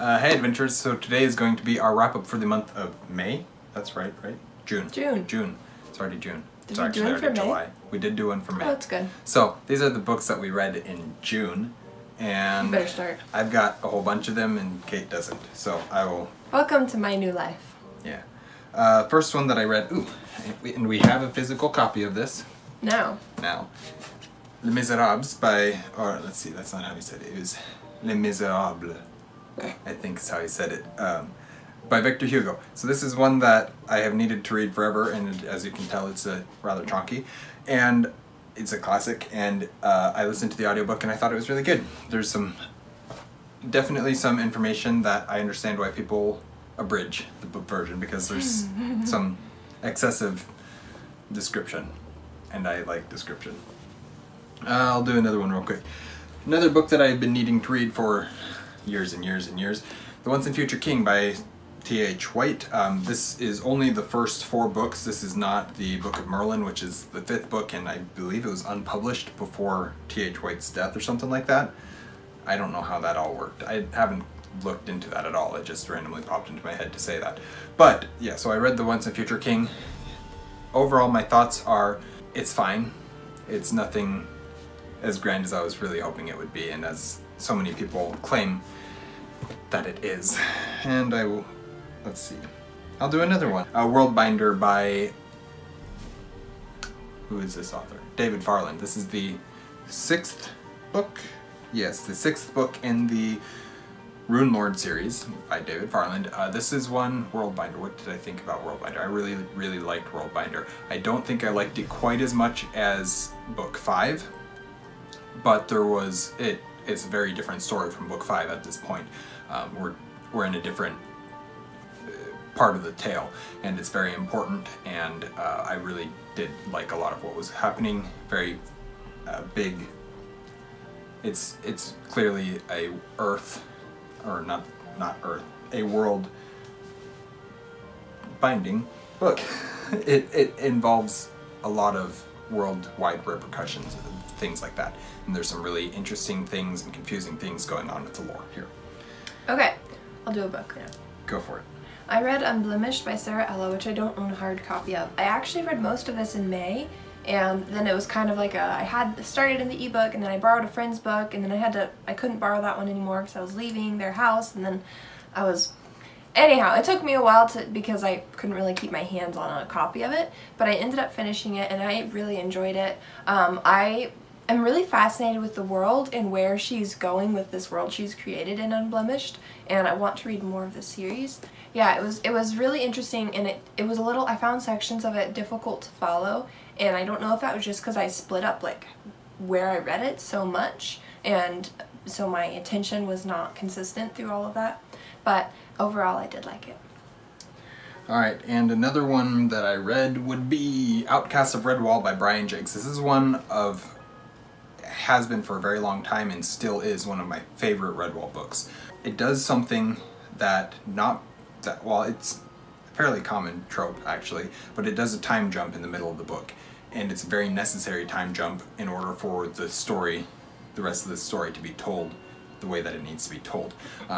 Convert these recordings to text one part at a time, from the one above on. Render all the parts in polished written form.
Hey adventurers, so today is going to be our wrap up for the month of May. That's right? June. June. It's already June. Did we do one for May? July. We did do one for May. Oh, that's good. So these are the books that we read in June, and You better start. I've got a whole bunch of them and Kate doesn't, so I will... Welcome to my new life. Yeah. First one that I read, and we have a physical copy of this. Now. Les Miserables by, or let's see, that's not how he said it. It was Les Miserables, I think is how he said it, by Victor Hugo. So this is one that I have needed to read forever, and as you can tell, it's rather chonky, and it's a classic. And I listened to the audiobook, and I thought it was really good. There's definitely some information that I understand why people abridge the book version, because there's some excessive description, and I like description. I'll do another one real quick. Another book that I've been needing to read for years and years and years, The Once and Future King by T.H. White. This is only the first 4 books. This is not the Book of Merlin, which is the 5th book, and I believe it was unpublished before T.H. White's death or something like that. I don't know how that all worked. I haven't looked into that at all. It just randomly popped into my head to say that. But yeah, so I read The Once and Future King. Overall, my thoughts are, it's fine. It's nothing as grand as I was really hoping it would be, and as so many people claim that it is. And I will, let's see, I'll do another one. Worldbinder by, who is this author? David Farland. This is the 6th book? Yes, the 6th book in the Rune Lord series by David Farland. This is one, Worldbinder. What did I think about Worldbinder? I really, really liked Worldbinder. I don't think I liked it quite as much as book 5, but there was, it's a very different story from book 5 at this point. We're in a different part of the tale, and it's very important, and I really did like a lot of what was happening. Very big. It's clearly a Earth, or not Earth, a world binding book. It involves a lot of worldwide repercussions and things like that, and there's some really interesting things and confusing things going on with the lore here. Okay, I'll do a book now. Go for it. I read Unblemished by Sarah Ella, which I don't own a hard copy of. I actually read most of this in May, and then it was kind of like I had started in the ebook, and then I borrowed a friend's book, and then I couldn't borrow that one anymore because I was leaving their house, and then anyhow, it took me a while because I couldn't really keep my hands on a copy of it, but I ended up finishing it, and I really enjoyed it. I'm really fascinated with the world and where she's going with this world she's created in Unblemished, and I want to read more of the series. Yeah, it was really interesting, and it was a little, I found sections of it difficult to follow, and I don't know if that was just because I split up like where I read it so much, and so my attention was not consistent through all of that, but overall I did like it. Alright, and another one that I read would be Outcast of Redwall by Brian Jacques. This is one of, has been for a very long time and still is one of my favorite Redwall books. It does something that well, it's a fairly common trope actually, but it does a time jump in the middle of the book, and it's a very necessary time jump in order for the story, the rest of the story, to be told the way that it needs to be told.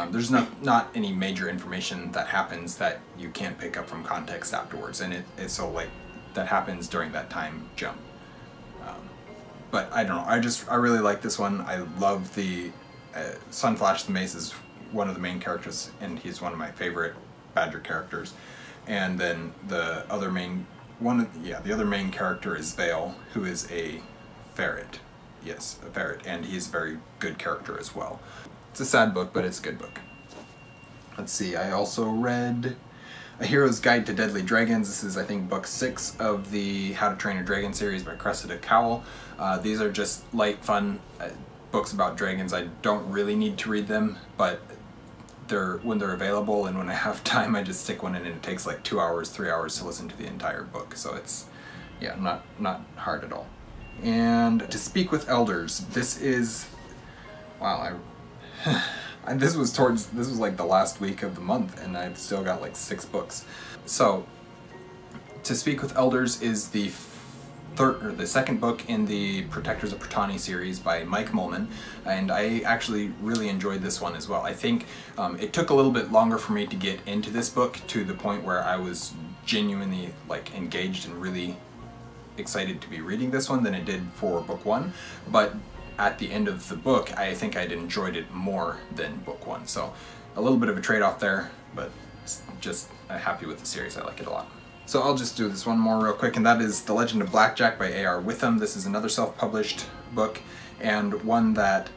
There's not any major information that happens that you can't pick up from context afterwards, and it's so like that happens during that time jump. But I don't know, I really like this one. I love the Sunflash the Mace is one of the main characters, and he's one of my favorite Badger characters. And then the other main character is Vale, who is a ferret. Yes, a ferret, and he's a very good character as well. It's a sad book, but it's a good book. Let's see, I also read A Hero's Guide to Deadly Dragons. This is, I think, book 6 of the How to Train a Dragon series by Cressida Cowell. These are just light, fun books about dragons. I don't really need to read them, but when they're available and when I have time, I just stick one in, and it takes like 2 hours, 3 hours to listen to the entire book. So it's, yeah, not hard at all. And To Speak with Elders. This is, wow, this was like the last week of the month, and I've still got like 6 books. So To Speak with Elders is the the second book in the Protectors of Pratani series by Mike Mullman, and I actually really enjoyed this one as well. I think it took a little bit longer for me to get into this book to the point where I was genuinely like engaged and really excited to be reading this one than it did for book one, but at the end of the book I think I'd enjoyed it more than book one, so a little bit of a trade-off there, but just happy with the series. I like it a lot. So I'll just do this one more real quick, and that is The Legend of Blackjack by A.R. Witham. This is another self-published book, and one that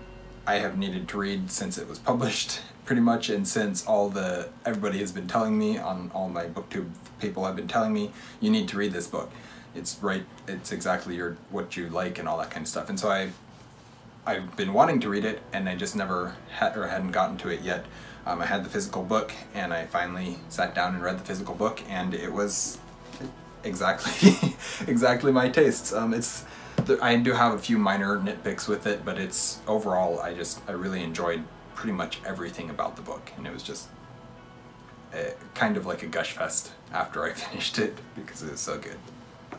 I have needed to read since it was published, pretty much, and since everybody has been telling me, on all my booktube people have been telling me, you need to read this book. It's exactly what you like and all that kind of stuff. And so I've been wanting to read it, and I just never hadn't gotten to it yet. I had the physical book, and I finally sat down and read the physical book, and it was exactly my tastes. I do have a few minor nitpicks with it, but it's overall I really enjoyed pretty much everything about the book, and it was just kind of like a gush fest after I finished it because it was so good.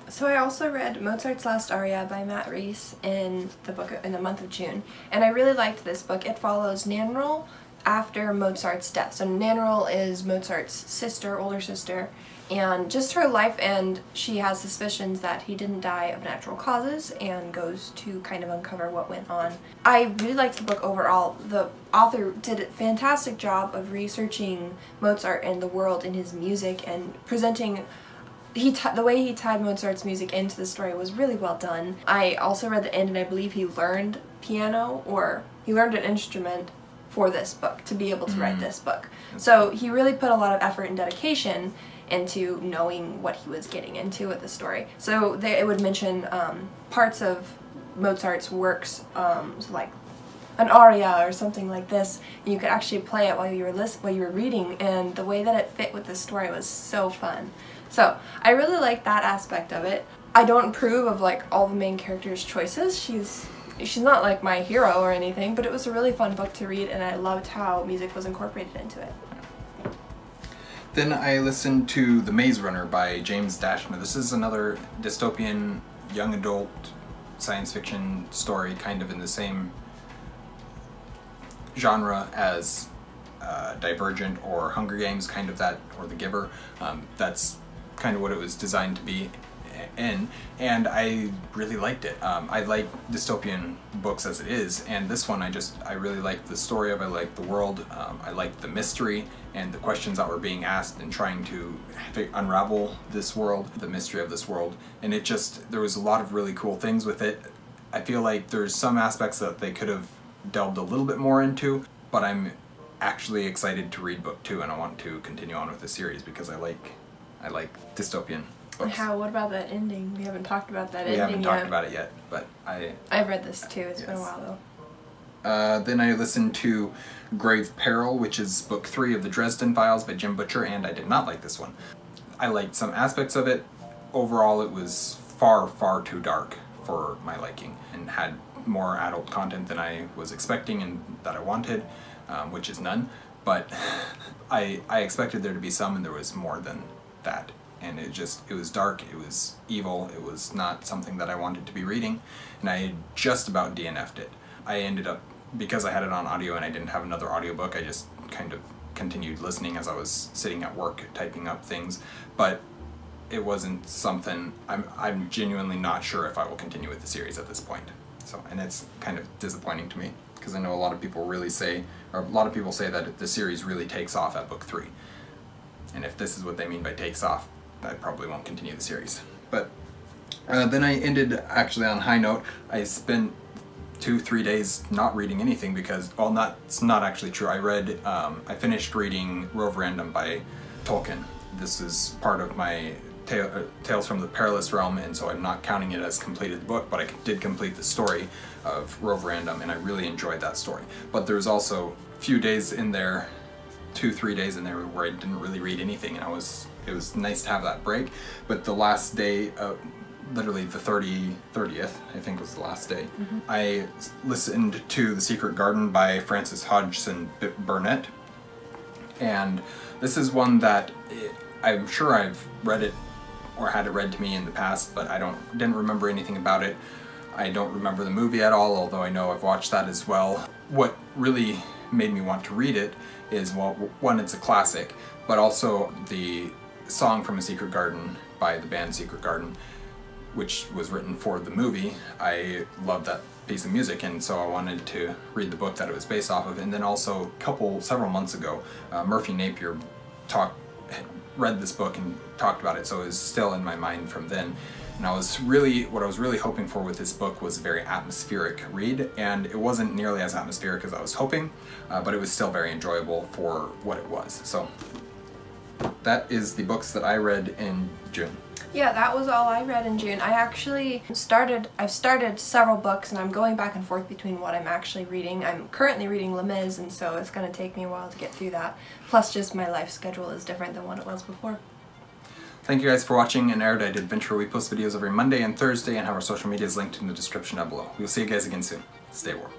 So I also read Mozart's Last Aria by Matt Rees in the month of June, and I really liked this book. It follows Nannerl after Mozart's death. So Nannerl is Mozart's older sister, and just her life, and she has suspicions that he didn't die of natural causes and goes to kind of uncover what went on. I really liked the book overall. The author did a fantastic job of researching Mozart and the world in his music and presenting the way he tied Mozart's music into the story was really well done. I also read the end, and I believe he learned piano, or he learned an instrument for this book to be able to write this book. So he really put a lot of effort and dedication into knowing what he was getting into with the story. So it would mention parts of Mozart's works, so like an aria or something like this, and you could actually play it while you were reading, and the way that it fit with the story was so fun. So I really like that aspect of it. I don't approve of like all the main characters' choices. She's not like my hero or anything, but it was a really fun book to read, and I loved how music was incorporated into it. Then I listened to The Maze Runner by James Dashner. This is another dystopian young adult science fiction story, kind of in the same genre as Divergent or Hunger Games, kind of that, or The Giver. That's kind of what it was designed to be in, and I really liked it. I like dystopian books as it is, and this one I really liked the story of it. I liked the world, I liked the mystery and the questions that were being asked and trying to unravel this world, the mystery of this world, and there was a lot of really cool things with it. I feel like there's some aspects that they could have delved a little bit more into, but I'm actually excited to read book 2, and I want to continue on with the series because I like dystopian books. What about that ending? We haven't talked about that ending yet. We haven't talked about it yet, but I've read this too. It's been a while though. Then I listened to Grave Peril, which is book 3 of the Dresden Files by Jim Butcher, and I did not like this one. I liked some aspects of it. Overall, it was far, far too dark for my liking, and had more adult content than I was expecting and that I wanted, which is none. But I expected there to be some, and there was more than that. And it was dark, it was evil, it was not something that I wanted to be reading, and I just about DNF'd it. I ended up, because I had it on audio and I didn't have another audiobook, I just kind of continued listening as I was sitting at work typing up things, but it wasn't something, I'm genuinely not sure if I will continue with the series at this point. So, and it's kind of disappointing to me, because I know a lot of people say that the series really takes off at book 3. And if this is what they mean by takes off, I probably won't continue the series. But then I ended actually on a high note. I spent 2-3 days not reading anything because, well, it's not actually true. I finished reading Roverandom by Tolkien. This is part of my Tales from the Perilous Realm, and so I'm not counting it as completed the book, but I did complete the story of Roverandom, and I really enjoyed that story. But there's also a few days in there, 2-3 days in there, where I didn't really read anything, and it was nice to have that break. But the last day, literally the 30th, I think was the last day, I listened to The Secret Garden by Frances Hodgson Burnett, and this is one that I'm sure I've read it or had it read to me in the past, but I didn't remember anything about it. I don't remember the movie at all, although I know I've watched that as well. What really made me want to read it is, well, one, it's a classic, but also the song from A Secret Garden by the band Secret Garden, which was written for the movie. I love that piece of music, and so I wanted to read the book that it was based off of. And then also several months ago, Murphy Napier read this book and talked about it, so it was still in my mind from then. And what I was really hoping for with this book was a very atmospheric read, and it wasn't nearly as atmospheric as I was hoping, but it was still very enjoyable for what it was. So that is the books that I read in June. Yeah, that was all I read in June. I've started several books, and I'm going back and forth between what I'm actually reading. I'm currently reading Les Mis, and so it's going to take me a while to get through that. Plus, just my life schedule is different than what it was before. Thank you guys for watching an Erudite Adventure. We post videos every Monday and Thursday and have our social medias linked in the description down below. We'll see you guys again soon. Stay warm.